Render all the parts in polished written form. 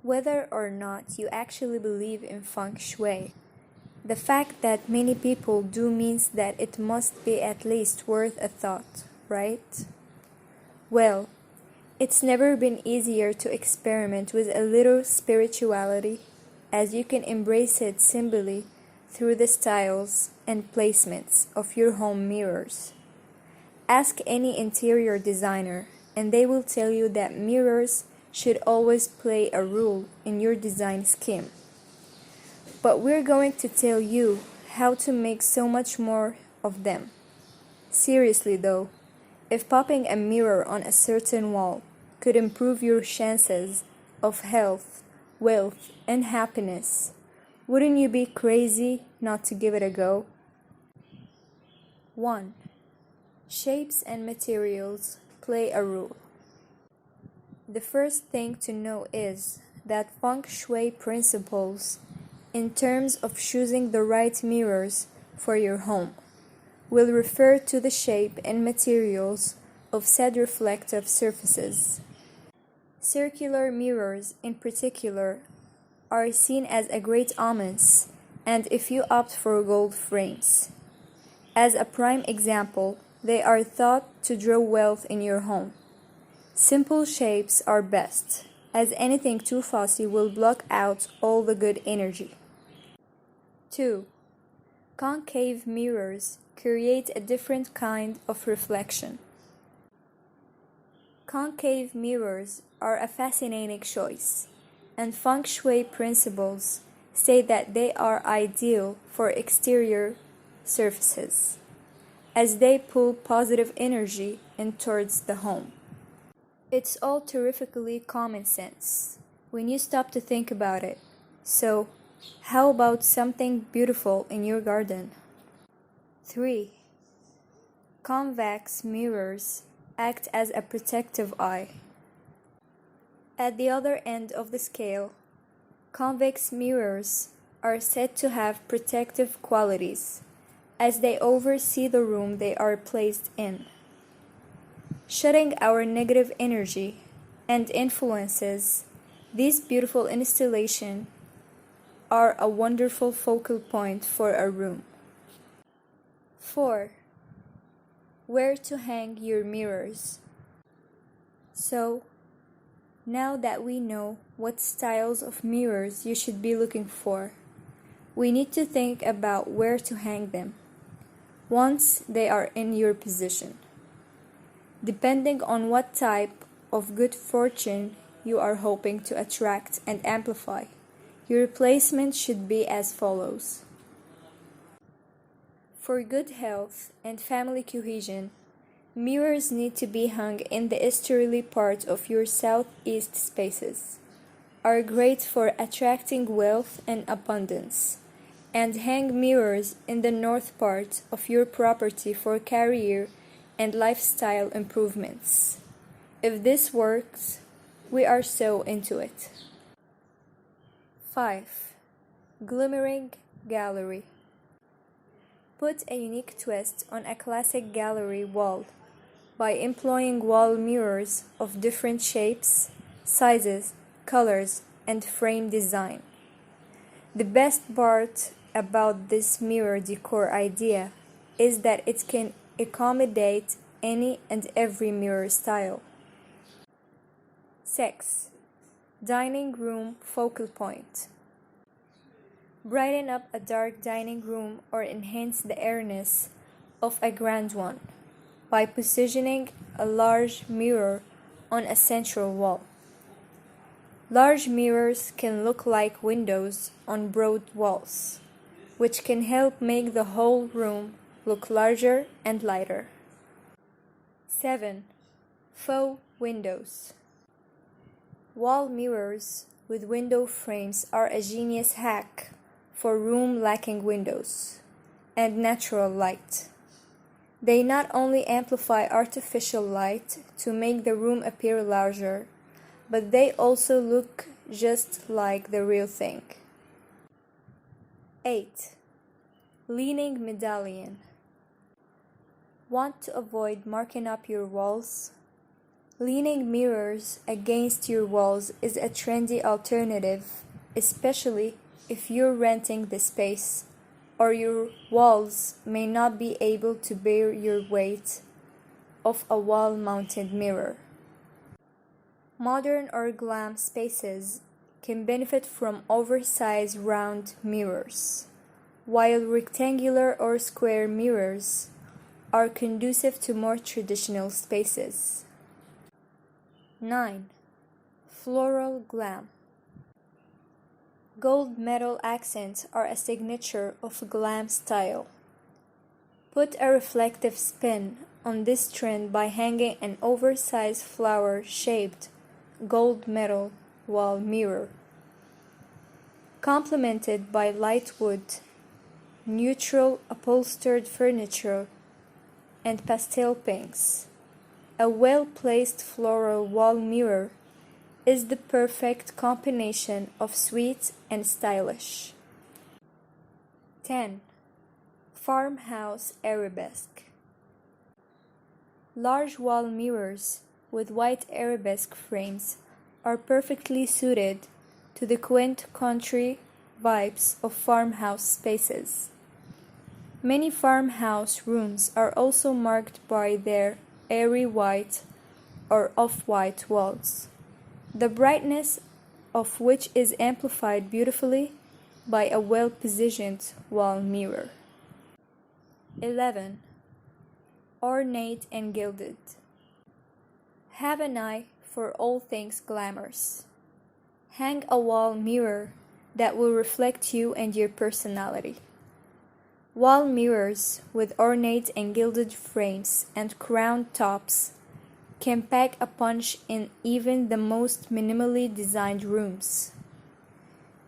Whether or not you actually believe in feng shui, the fact that many people do means that it must be at least worth a thought, right? Well, it's never been easier to experiment with a little spirituality, as you can embrace it simply through the styles and placements of your home mirrors. Ask any interior designer, and they will tell you that mirrors should always play a role in your design scheme. But we're going to tell you how to make so much more of them. Seriously though, if popping a mirror on a certain wall could improve your chances of health, wealth, and happiness, wouldn't you be crazy not to give it a go? 1. Shapes and materials play a role. The first thing to know is that feng shui principles, in terms of choosing the right mirrors for your home, will refer to the shape and materials of said reflective surfaces. Circular mirrors, in particular, are seen as a great omens, and if you opt for gold frames. As a prime example, they are thought to draw wealth in your home. Simple shapes are best, as anything too fussy will block out all the good energy. 2. Concave mirrors create a different kind of reflection. Concave mirrors are a fascinating choice, and feng shui principles say that they are ideal for exterior surfaces, as they pull positive energy in towards the home. It's all terrifically common sense when you stop to think about it. So, how about something beautiful in your garden? 3. Convex mirrors act as a protective eye. At the other end of the scale, convex mirrors are said to have protective qualities, as they oversee the room they are placed in, shutting our negative energy and influences. These beautiful installations are a wonderful focal point for a room. 4. Where to hang your mirrors. So, now that we know what styles of mirrors you should be looking for, we need to think about where to hang them once they are in your position. Depending on what type of good fortune you are hoping to attract and amplify, your placement should be as follows. For good health and family cohesion, mirrors need to be hung in the easterly part of your southeast spaces, are great for attracting wealth and abundance, and hang mirrors in the north part of your property for career and lifestyle improvements. If this works, we are so into it. 5. Glimmering gallery. Put a unique twist on a classic gallery wall by employing wall mirrors of different shapes, sizes, colors, and frame design. The best part about this mirror decor idea is that it can accommodate any and every mirror style. 6. Dining room focal point. Brighten up a dark dining room or enhance the airiness of a grand one by positioning a large mirror on a central wall. Large mirrors can look like windows on broad walls, which can help make the whole room look larger and lighter. 7. Faux windows. Wall mirrors with window frames are a genius hack for room lacking windows and natural light. They not only amplify artificial light to make the room appear larger, but they also look just like the real thing. 8. Leaning medallion. Want to avoid marking up your walls? Leaning mirrors against your walls is a trendy alternative, especially if you're renting the space or your walls may not be able to bear your weight of a wall-mounted mirror. Modern or glam spaces can benefit from oversized round mirrors, while rectangular or square mirrors are conducive to more traditional spaces. 9. Floral glam. Gold metal accents are a signature of glam style. Put a reflective spin on this trend by hanging an oversized flower-shaped gold metal wall mirror, complemented by light wood, neutral upholstered furniture, and pastel pinks. A well-placed floral wall mirror is the perfect combination of sweet and stylish. 10. Farmhouse arabesque. Large wall mirrors with white arabesque frames are perfectly suited to the quaint country vibes of farmhouse spaces. Many farmhouse rooms are also marked by their airy white or off-white walls, the brightness of which is amplified beautifully by a well-positioned wall mirror. 11. Ornate and gilded. Have an eye for all things glamorous. Hang a wall mirror that will reflect you and your personality. Wall mirrors with ornate and gilded frames and crown tops can pack a punch in even the most minimally designed rooms.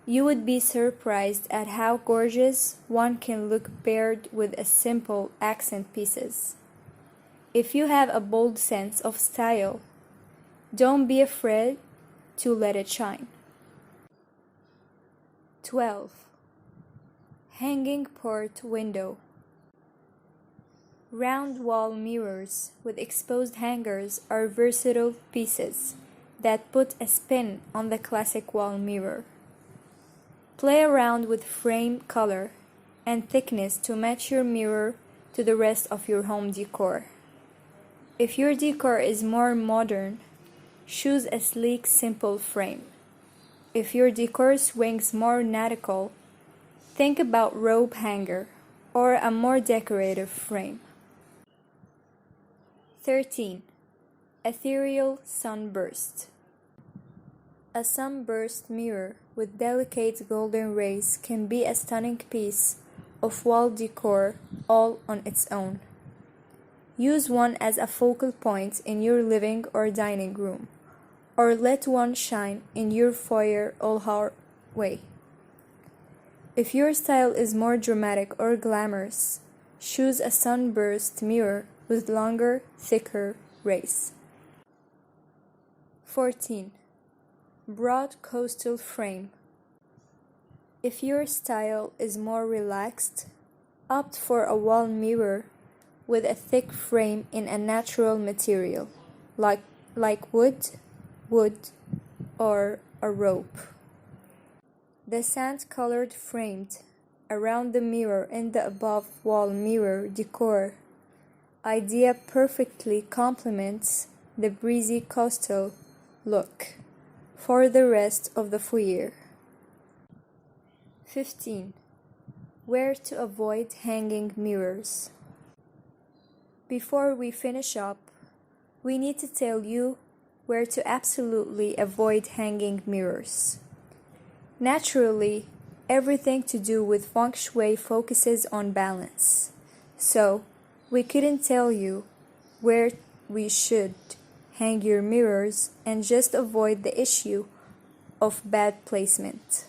You would be surprised at how gorgeous one can look paired with a simple accent pieces. If you have a bold sense of style, don't be afraid to let it shine. 12. Hanging port window. Round wall mirrors with exposed hangers are versatile pieces that put a spin on the classic wall mirror. Play around with frame color and thickness to match your mirror to the rest of your home decor. If your decor is more modern, choose a sleek, simple frame. If your decor swings more nautical, think about rope hanger or a more decorative frame. 13. Ethereal sunburst. A sunburst mirror with delicate golden rays can be a stunning piece of wall decor all on its own. Use one as a focal point in your living or dining room, or let one shine in your foyer or hallway. If your style is more dramatic or glamorous, choose a sunburst mirror with longer, thicker rays. 14. Broad coastal frame. If your style is more relaxed, opt for a wall mirror with a thick frame in a natural material, like wood, or a rope. The sand-colored framed around the mirror in the above wall mirror decor idea perfectly complements the breezy coastal look for the rest of the foyer. 15. Where to avoid hanging mirrors. Before we finish up, we need to tell you where to absolutely avoid hanging mirrors. Naturally, everything to do with feng shui focuses on balance, so we couldn't tell you where we should hang your mirrors and just avoid the issue of bad placement.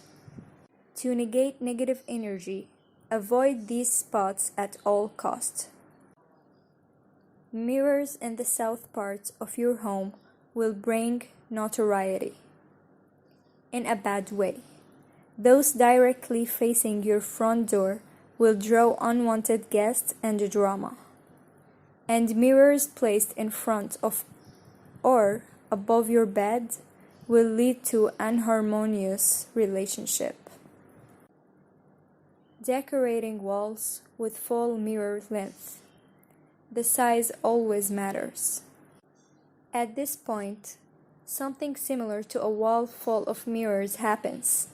To negate negative energy, avoid these spots at all costs. Mirrors in the south part of your home will bring notoriety in a bad way. Those directly facing your front door will draw unwanted guests and drama. And mirrors placed in front of or above your bed will lead to an unharmonious relationship. Decorating walls with full mirror length. The size always matters. At this point, something similar to a wall full of mirrors happens.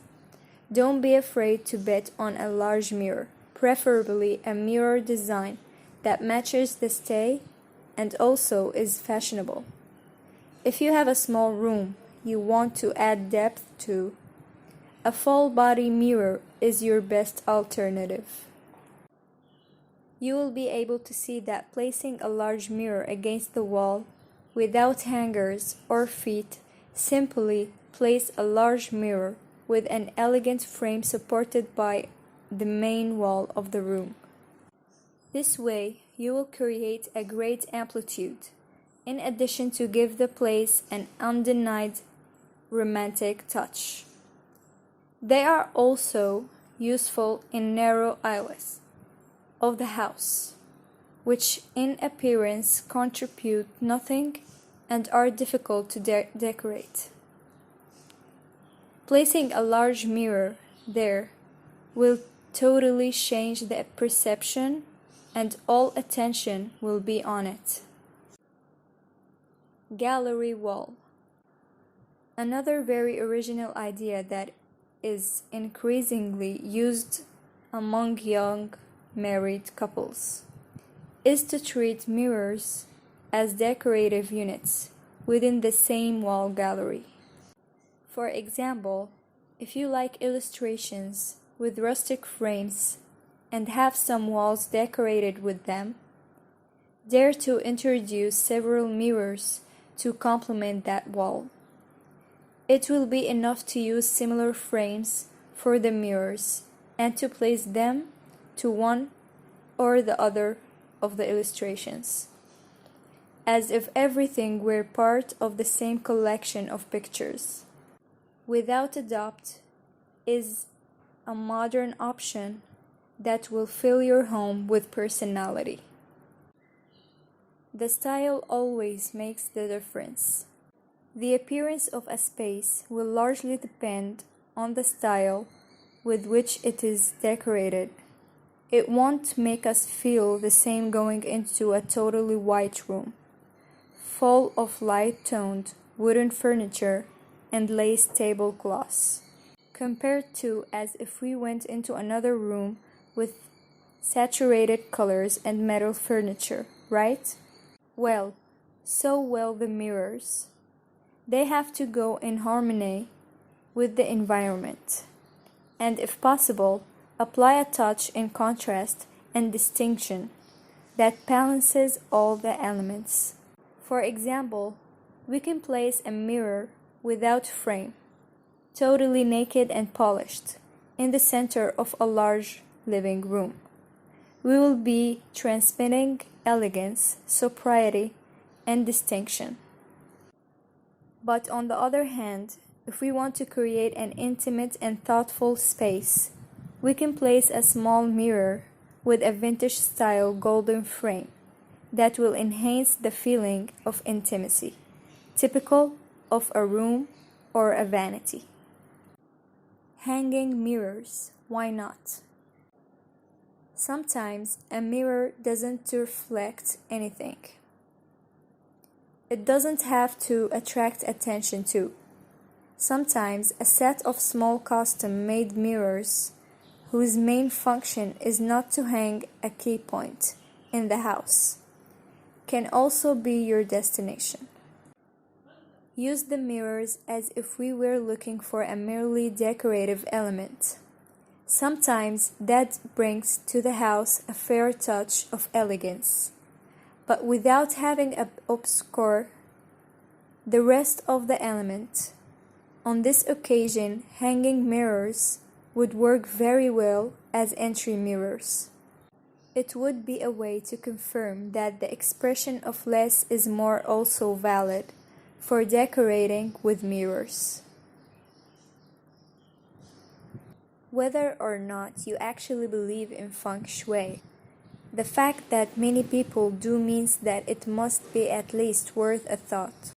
Don't be afraid to bet on a large mirror, preferably a mirror design that matches the stay and also is fashionable. If you have a small room you want to add depth to, a full body mirror is your best alternative. You will be able to see that placing a large mirror against the wall without hangers or feet, simply place a large mirror with an elegant frame supported by the main wall of the room. This way, you will create a great amplitude, in addition to give the place an undenied romantic touch. They are also useful in narrow aisles of the house, which in appearance contribute nothing and are difficult to decorate. Placing a large mirror there will totally change the perception and all attention will be on it. Gallery wall. Another very original idea that is increasingly used among young married couples is to treat mirrors as decorative units within the same wall gallery. For example, if you like illustrations with rustic frames and have some walls decorated with them, dare to introduce several mirrors to complement that wall. It will be enough to use similar frames for the mirrors and to place them to one or the other of the illustrations, as if everything were part of the same collection of pictures. Without a doubt, is a modern option that will fill your home with personality. The style always makes the difference. The appearance of a space will largely depend on the style with which it is decorated. It won't make us feel the same going into a totally white room, full of light-toned wooden furniture and lace tablecloths, compared to as if we went into another room with saturated colors and metal furniture, right? Well, so will the mirrors. They have to go in harmony with the environment, and if possible, apply a touch in contrast and distinction that balances all the elements. For example, we can place a mirror without frame, totally naked and polished, in the center of a large living room. We will be transmitting elegance, sobriety, and distinction. But on the other hand, if we want to create an intimate and thoughtful space, we can place a small mirror with a vintage-style golden frame that will enhance the feeling of intimacy, typical of a room or a vanity. Hanging mirrors, why not? Sometimes a mirror doesn't reflect anything. It doesn't have to attract attention too. Sometimes a set of small custom-made mirrors whose main function is not to hang a key point in the house can also be your destination. Use the mirrors as if we were looking for a merely decorative element. Sometimes that brings to the house a fair touch of elegance, but without having to obscure the rest of the element. On this occasion, hanging mirrors would work very well as entry mirrors. It would be a way to confirm that the expression of less is more also valid for decorating with mirrors. Whether or not you actually believe in feng shui, the fact that many people do means that it must be at least worth a thought.